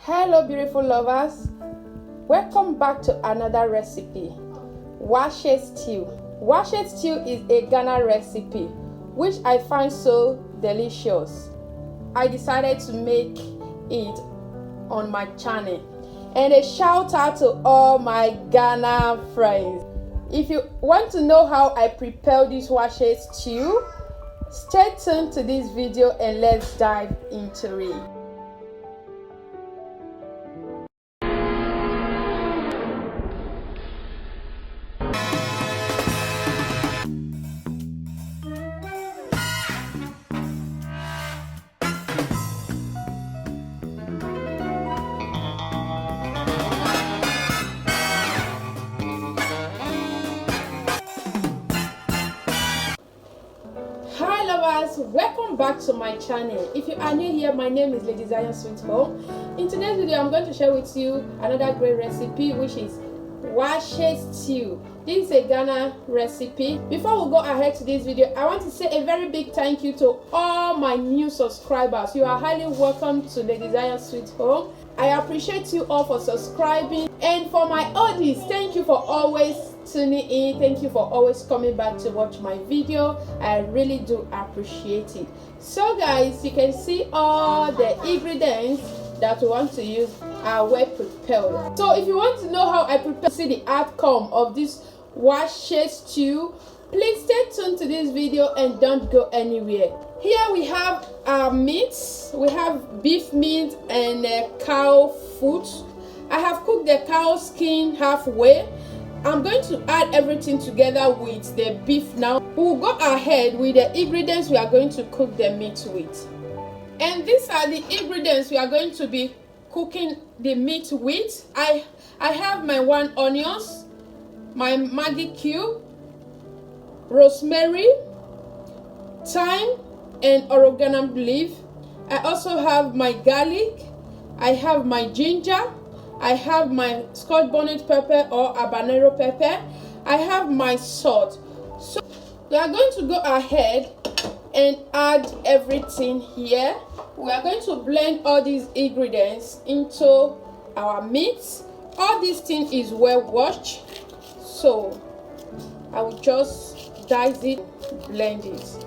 Hello beautiful lovers, welcome back to another recipe. Waakye stew. Waakye stew is a Ghana recipe which I find so delicious. I decided to make it on my channel, and a shout out to all my Ghana friends. If you want to know how I prepare this Waakye stew, stay tuned to this video and let's dive into it. Hi lovers, welcome back to my channel. If you are new here, my name is Ladyzion Sweethome. In today's video, I'm going to share with you another great recipe, which is Waakye stew. This is a Ghana recipe. Before we go ahead to this video, I want to say a very big thank you to all my new subscribers. You are highly welcome to Ladyzion Sweethome. I appreciate you all for subscribing, and for my oldies, thank you for always tuning in. Thank you for always coming back to watch my video. I really do appreciate it. So guys, you can see all the ingredients that we want to use are well prepared. So if you want to know how I prepare, see the outcome of this Waakye stew, please stay tuned to this video and don't go anywhere. Here we have our meats. We have beef meat and cow foot. I have cooked the cow skin halfway. I'm going to add everything together with the beef now. We'll go ahead with the ingredients we are going to cook the meat with. And these are the ingredients we are going to be cooking the meat with. I have my 1 onions, my Maggi cube, rosemary, thyme, and oregano leaf. I also have my garlic. I have my ginger. I have my Scotch bonnet pepper or habanero pepper. I have my salt. So we are going to go ahead and add everything here. We are going to blend all these ingredients into our meat. All this thing is well washed, so I will just dice it, blend it.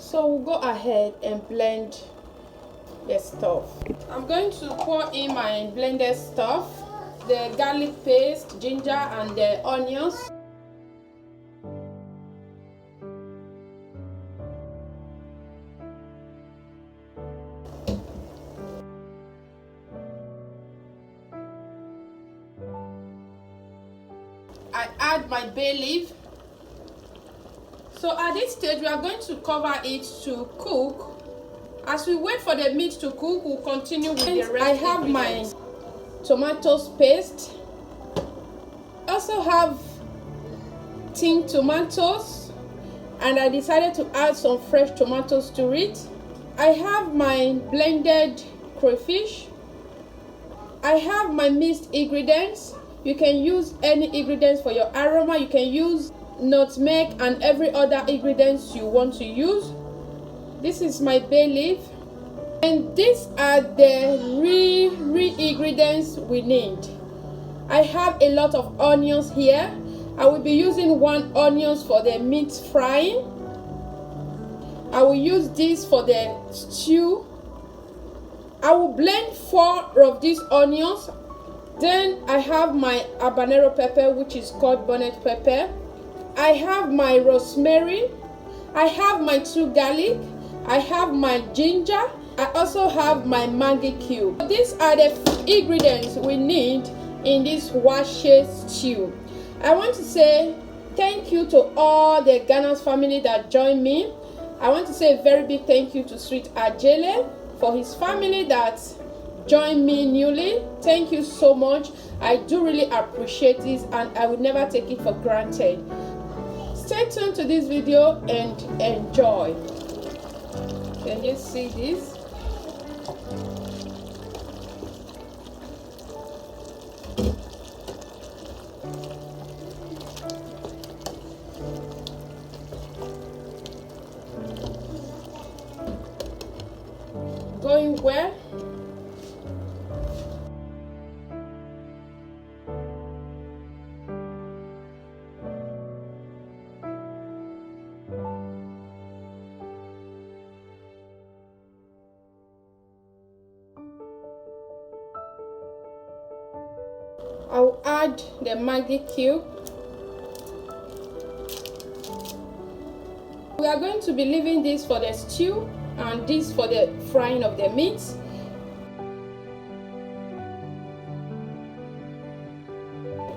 So we'll go ahead and blend the stuff. I'm going to pour in my blended stuff, the garlic paste, ginger, and the onions. I add my bay leaf. So at this stage, we are going to cover it to cook. As we wait for the meat to cook, we'll continue with the rest. I have my tomato paste. I also have tinned tomatoes, and I decided to add some fresh tomatoes to it. I have my blended crayfish. I have my mixed ingredients. You can use any ingredients for your aroma. You can use nutmeg and every other ingredients you want to use. This is my bay leaf, and these are the real ingredients we need. I have a lot of onions here. I will be using 1 onion for the meat frying. I will use this for the stew. I will blend 4 of these onions. Then I have my habanero pepper, which is called bonnet pepper. I have my rosemary. I have my 2 garlic. I have my ginger. I also have my Maggi cube. These are the ingredients we need in this Waakye stew. I want to say thank you to all the Ghana's family that joined me. I want to say a very big thank you to Sweet Ajele For his family that joined me newly, thank you so much. I do really appreciate this, and I would never take it for granted. Stay tuned to this video and enjoy. Can you see this? Going where? I'll add the Maggi cube. We are going to be leaving this for the stew and this for the frying of the meat.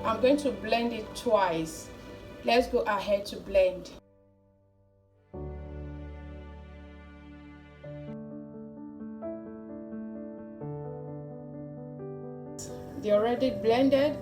I'm going to blend it twice. Let's go ahead to blend. They're already blended.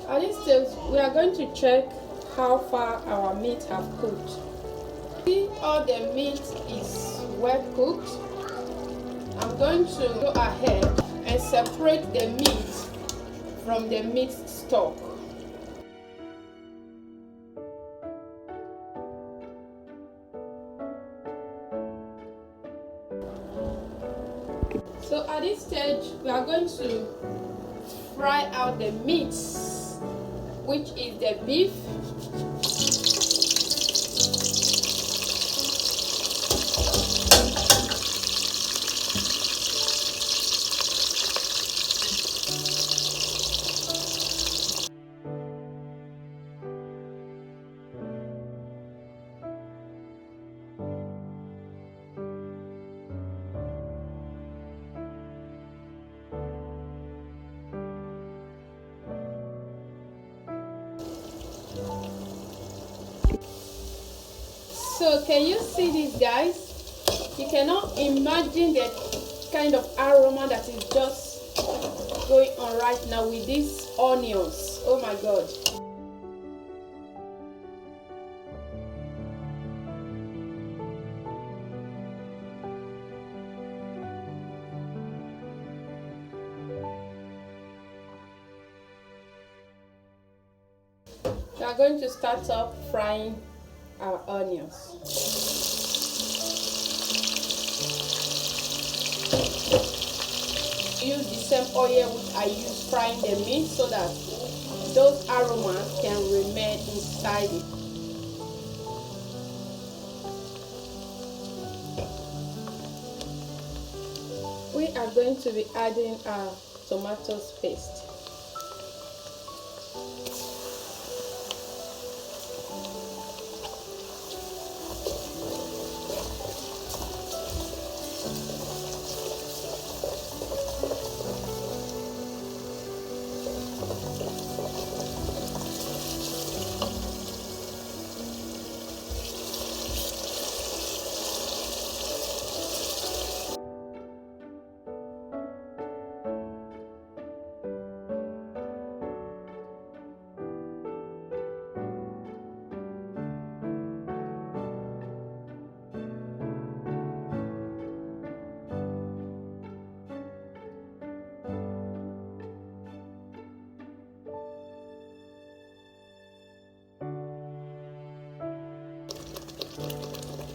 At this stage, we are going to check how far our meat have cooked. See, all the meat is well cooked. I'm going to go ahead and separate the meat from the meat stock. So at this stage, we are going to fry out the meat, which is the beef. So can you see this, guys? You cannot imagine the kind of aroma that is just going on right now with these onions. Oh my God. We are going to start off frying our onions. Use the same oil which I use frying the meat so that those aromas can remain inside it. We are going to be adding our tomato paste.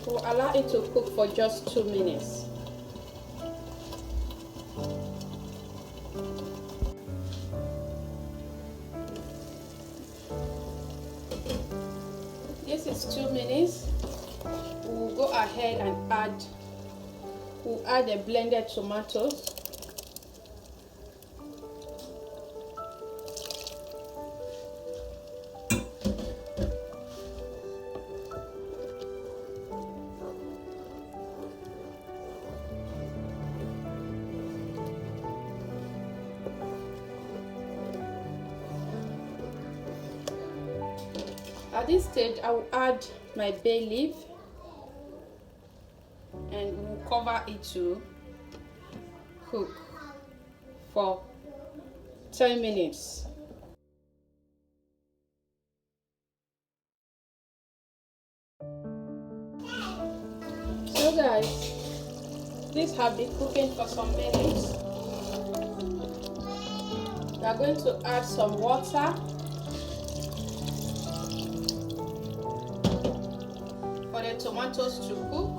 We'll allow it to cook for just 2 minutes. This is 2 minutes. We'll go ahead and add the blended tomatoes. At this stage, I will add my bay leaf and we'll cover it to cook for 10 minutes. So guys, this have been cooking for some minutes. We are going to add some water for the tomatoes to cook.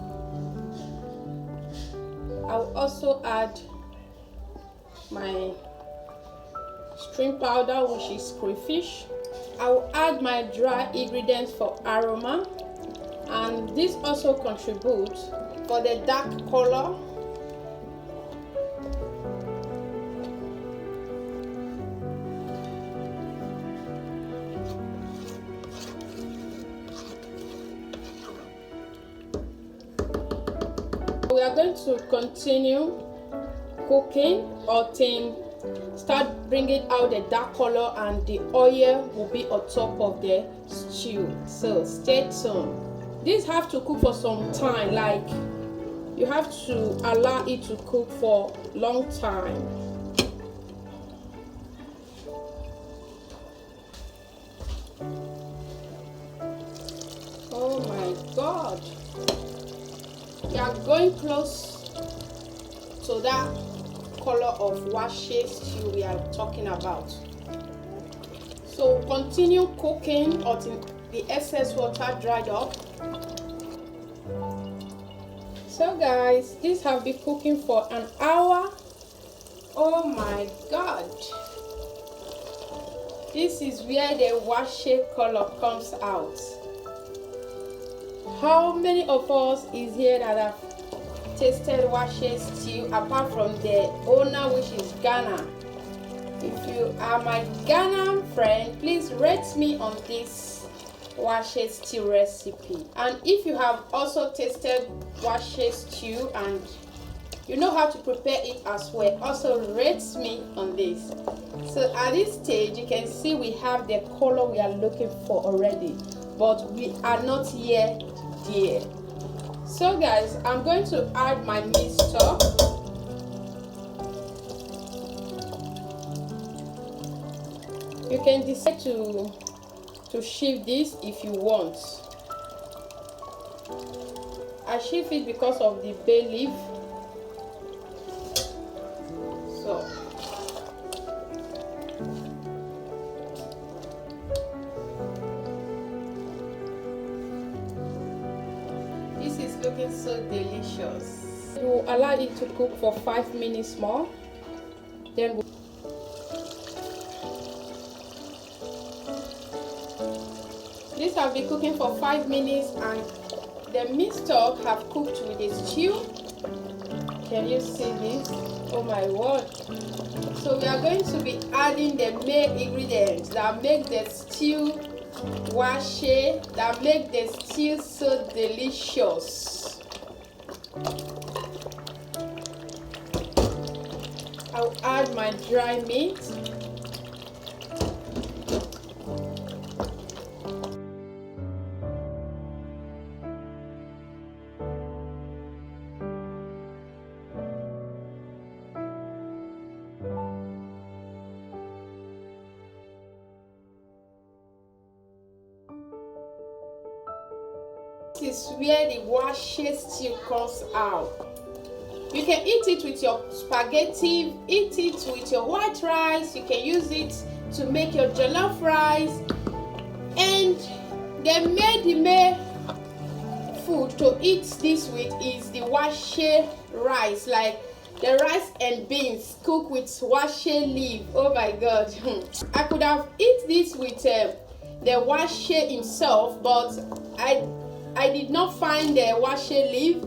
I will also add my shrimp powder, which is crayfish. I will add my dry ingredients for aroma, and this also contributes for the dark color. We are going to continue cooking until start bringing out the dark color and the oil will be on top of the stew. So stay tuned. This have to cook for some time, like you have to allow it to cook for a long time. Oh my God. We are going close to that color of Waakye stew we are talking about. So continue cooking until the excess water dried up. So guys, this have been cooking for an hour. Oh my God. This is where the Waakye color comes out. How many of us is here that have tasted Waakye stew apart from the owner, which is Ghana? If you are my Ghana friend, please rate me on this Waakye stew recipe. And if you have also tasted Waakye stew and you know how to prepare it as well, also rate me on this. So at this stage, you can see we have the color we are looking for already, but we are not yet there. So guys, I'm going to add my meat stock. You can decide to shift this if you want. I shift it because of the bay leaf. So this is looking so delicious. We will allow it to cook for 5 minutes more. Then this have been cooking for 5 minutes and the meat stock have cooked with the stew. Can you see this? Oh my word. So we are going to be adding the main ingredients that make the stew Waakye, that make the stew so delicious. I'll add my dry meat. This is where the Waakye stew comes out. You can eat it with your spaghetti, eat it with your white rice, you can use it to make your jollof rice, and the main food to eat this with is the Waakye rice, like the rice and beans cooked with Waakye leaf. Oh my God. I could have eat this with the Waakye himself, but I did not find the Waakye leaf.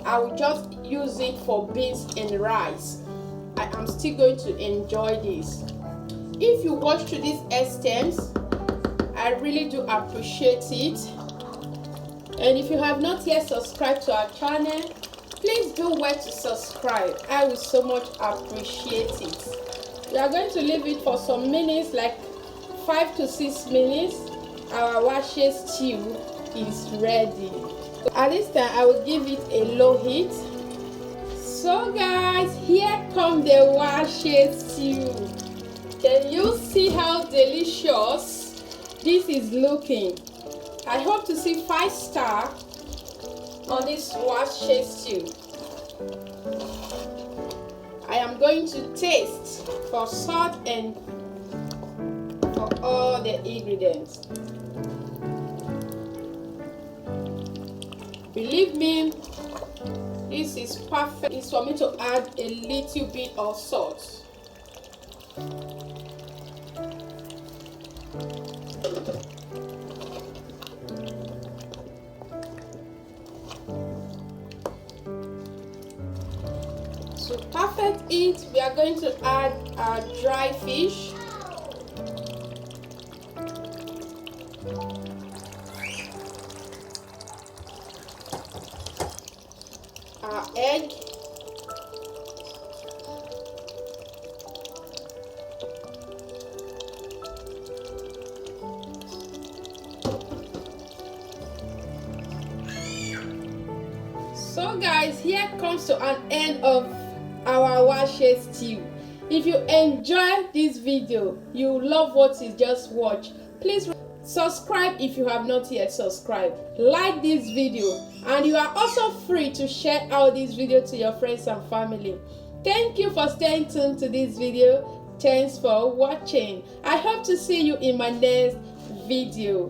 I will just use it for beans and rice. I am still going to enjoy this. If you watch to this extent, I really do appreciate it. And if you have not yet subscribed to our channel, please do well to subscribe. I will so much appreciate it. We are going to leave it for some minutes, like 5 to 6 minutes. our waakye stew is ready. At this time, I will give it a low heat. So guys, here comes the waakye stew. Can you see how delicious this is looking? I hope to see 5-star on this waakye stew. I am going to taste for salt and for all the ingredients. Believe me, this is perfect. It's for me to add a little bit of salt. To perfect it, we are going to add our dry fish, our egg, so guys, here comes to an end of our waakye stew. If you enjoy this video, you love what you just watched, please subscribe if you have not yet subscribed, like this video, and you are also free to share out this video to your friends and family. Thank you for staying tuned to this video. Thanks for watching. I hope to see you in my next video.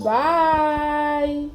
Bye.